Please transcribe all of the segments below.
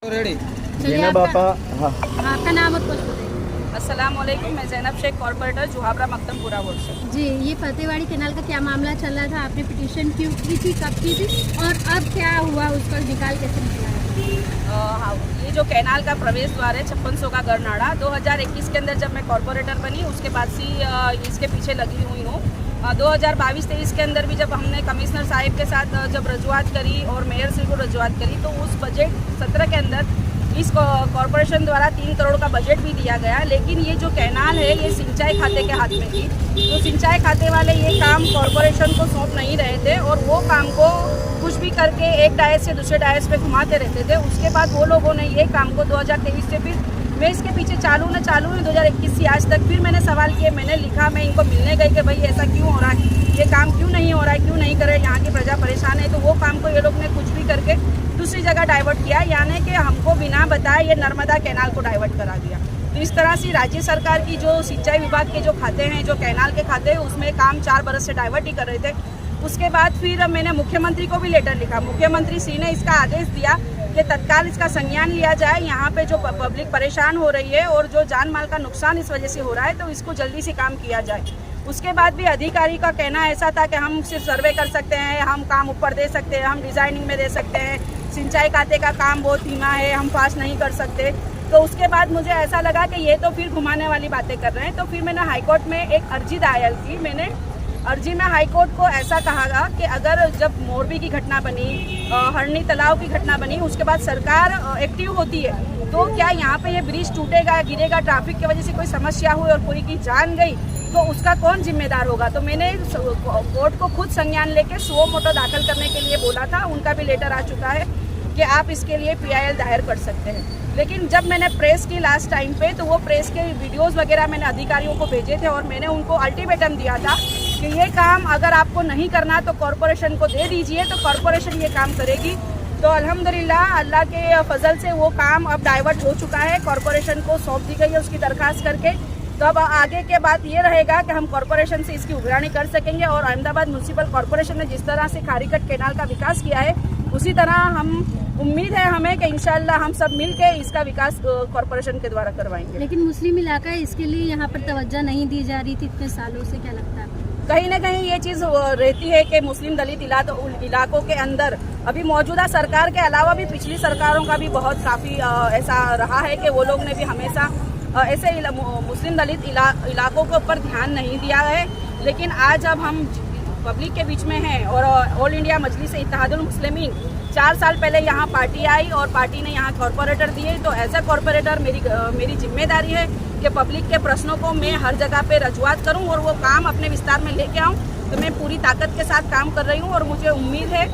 Ready चलिए बापा। हाँ आपका नाम और पोस्ट बताइए। अस्सलाम वालेकुम, मैं जैनब शेख, कॉर्पोरेटर जुहाबरा मकदमपुरा वार्ड से। जी, ये फतेहवाड़ी कैनाल का क्या मामला चल रहा था? आपने पिटीशन क्यों की थी, कब की थी और अब क्या हुआ, उसका निकाल कैसे निकला है? हाँ, ये जो कैनाल का प्रवेश द्वार है 5600 का गरनाड़ा, 2021 के अंदर जब मैं कॉर्पोरेटर बनी उसके बाद से इसके पीछे लगी हुई हूँ। 2022-23 के अंदर भी जब हमने कमिश्नर साहिब के साथ जब रजुआत करी और मेयर से को रजुआत करी, तो उस बजट सत्र के अंदर इस कॉरपोरेशन द्वारा 3 करोड़ का बजट भी दिया गया। लेकिन ये जो कैनाल है ये सिंचाई खाते के हाथ में थी, तो सिंचाई खाते वाले ये काम कॉरपोरेशन को सौंप नहीं रहे थे और वो काम को कुछ भी करके एक डायस से दूसरे डायस पे घुमाते रहते थे। उसके बाद वो लोगों ने ये काम को 2023 से फिर मैं इसके पीछे चालू 2021 से आज तक फिर मैंने सवाल किए, मैंने लिखा, मैं इनको मिलने गई कि भाई ऐसा क्यों हो रहा है, ये काम क्यों नहीं हो रहा है, क्यों नहीं करे, यहाँ की प्रजा परेशान है। तो वो काम को ये लोग ने कुछ भी करके दूसरी जगह डाइवर्ट किया, यानी कि हमको बिना बताए ये नर्मदा कैनाल को डाइवर्ट करा दिया। तो इस तरह से राज्य सरकार की जो सिंचाई विभाग के जो खाते हैं, जो कैनाल के खाते हैं, उसमें काम 4 बरस से डाइवर्ट ही कर रहे थे। उसके बाद फिर मैंने मुख्यमंत्री को भी लेटर लिखा, मुख्यमंत्री श्री ने इसका आदेश दिया कि तत्काल इसका संज्ञान लिया जाए। यहाँ पे जो पब्लिक परेशान हो रही है और जो जान माल का नुकसान इस वजह से हो रहा है, तो इसको जल्दी से काम किया जाए। उसके बाद भी अधिकारी का कहना ऐसा था कि हम सिर्फ सर्वे कर सकते हैं, हम काम ऊपर दे सकते हैं, हम डिज़ाइनिंग में दे सकते हैं, सिंचाई खाते का काम बहुत धीमा है, हम फास्ट नहीं कर सकते। तो उसके बाद मुझे ऐसा लगा कि ये तो फिर घुमाने वाली बातें कर रहे हैं। तो फिर मैंने हाईकोर्ट में एक अर्जी दायर की। मैंने अर्जी में हाईकोर्ट को ऐसा कहा कि अगर जब मोरबी की घटना बनी, हरनी तालाब की घटना बनी, उसके बाद सरकार एक्टिव होती है, तो क्या यहाँ पे ये ब्रिज टूटेगा, गिरेगा, ट्रैफिक की वजह से कोई समस्या हुई और कोई की जान गई, तो उसका कौन जिम्मेदार होगा? तो मैंने कोर्ट को खुद संज्ञान लेके सुओ मोटो दाखिल करने के लिए बोला था। उनका भी लेटर आ चुका है कि आप इसके लिए PIL दायर कर सकते हैं। लेकिन जब मैंने प्रेस की लास्ट टाइम पे, तो वो प्रेस के वीडियोस वगैरह मैंने अधिकारियों को भेजे थे और मैंने उनको अल्टीमेटम दिया था कि ये काम अगर आपको नहीं करना तो कॉरपोरेशन को दे दीजिए, तो कॉरपोरेशन ये काम करेगी। तो अल्हम्दुलिल्लाह अल्लाह के फजल से वो काम अब डाइवर्ट हो चुका है, कॉरपोरेशन को सौंप दी गई है उसकी दरखास्त करके। तो अब आगे के बात ये रहेगा कि हम कॉरपोरेशन से इसकी उगरानी कर सकेंगे और अहमदाबाद म्यूनसिपल कॉरपोरेशन ने जिस तरह से खारीकट कैनाल का विकास किया है, उसी तरह हम उम्मीद है हमें कि इंशाल्लाह हम सब मिल के इसका विकास कॉरपोरेशन के द्वारा करवाएंगे। लेकिन मुस्लिम इलाका है, इसके लिए यहाँ पर तवज्जो नहीं दी जा रही थी इतने सालों से, क्या लगता है? कहीं ना कहीं ये चीज़ रहती है कि मुस्लिम दलित इलाकों के अंदर अभी मौजूदा सरकार के अलावा भी पिछली सरकारों का भी बहुत काफ़ी ऐसा रहा है कि वो लोग ने भी हमेशा ऐसे मुस्लिम दलित इलाकों के ऊपर ध्यान नहीं दिया है। लेकिन आज अब हम पब्लिक के बीच में हैं और ऑल इंडिया मजलिस इत्तेहादुल मुस्लिमीन 4 साल पहले यहाँ पार्टी आई और पार्टी ने यहाँ कॉरपोरेटर दिए। तो एज ए कॉरपोरेटर मेरी जिम्मेदारी है कि पब्लिक के प्रश्नों को मैं हर जगह पे रजुआत करूँ और वो काम अपने विस्तार में लेके आऊँ। तो मैं पूरी ताकत के साथ काम कर रही हूँ और मुझे उम्मीद है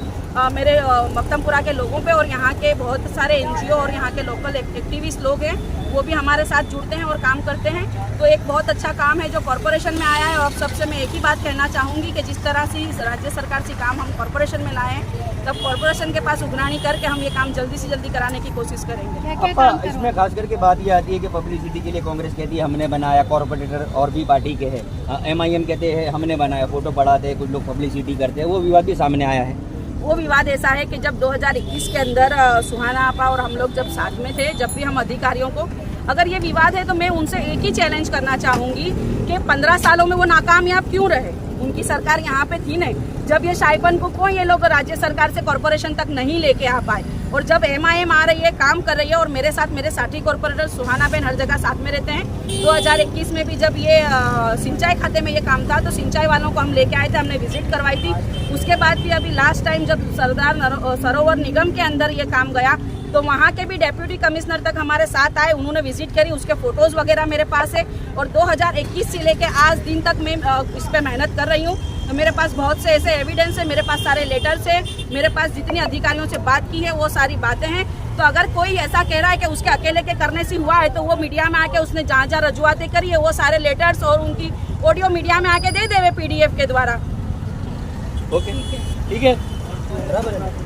मेरे मकदमपुरा के लोगों पे और यहाँ के बहुत सारे NGO और यहाँ के लोकल एक्टिविस्ट लोग हैं, वो भी हमारे साथ जुड़ते हैं और काम करते हैं। तो एक बहुत अच्छा काम है जो कॉरपोरेशन में आया है। और सबसे मैं एक ही बात कहना चाहूँगी कि जिस तरह से राज्य सरकार से काम हम कॉरपोरेशन में लाए हैं, तब कॉरपोरेशन के पास उगरानी करके हम ये काम जल्दी से जल्दी कराने की कोशिश करेंगे। इसमें खास करके बात ये आती है कि पब्लिसिटी के लिए कांग्रेस कहती है हमने बनाया, कॉरपोरेटर और भी पार्टी के हैं, MIM कहते हैं हमने बनाया, फोटो पढ़ाते हैं, कुछ लोग पब्लिसिटी करते हैं, वो विवाद भी सामने आया है। वो विवाद ऐसा है कि जब 2021 के अंदर सुहाना आपा और हम लोग जब साथ में थे, जब भी हम अधिकारियों को, अगर ये विवाद है तो मैं उनसे एक ही चैलेंज करना चाहूँगी कि 15 सालों में वो नाकामयाब क्यों रहे? उनकी सरकार यहाँ पे थी नहीं, जब ये शाइपन को क्यों ये लोग राज्य सरकार से कॉरपोरेशन तक नहीं लेके आ पाए? और जब MIM आ रही है, काम कर रही है और मेरे साथ मेरे साथी कॉरपोरेटर सुहाना बहन हर जगह साथ में रहते हैं। 2021 में भी जब ये सिंचाई खाते में ये काम था, तो सिंचाई वालों को हम लेके आए थे, हमने विजिट करवाई थी। उसके बाद भी अभी लास्ट टाइम जब सरदार सरोवर निगम के अंदर ये काम गया, तो वहाँ के भी डेप्यूटी कमिश्नर तक हमारे साथ आए, उन्होंने विजिट करी, उसके फोटोज़ वगैरह मेरे पास है। और 2021 से लेके आज दिन तक मैं इस पर मेहनत कर रही हूँ। तो मेरे पास बहुत से ऐसे एविडेंस है, मेरे पास सारे लेटर्स है, मेरे पास जितनी अधिकारियों से बात की है वो सारी बातें हैं। तो अगर कोई ऐसा कह रहा है कि उसके अकेले के करने से हुआ है, तो वो मीडिया में आके उसने जहाँ जहाँ रजुआतें करी है, वो सारे लेटर्स और उनकी ऑडियो मीडिया में आके दे देवे PDF के द्वारा। ओके, ठीक है। चलो खड़े रहे।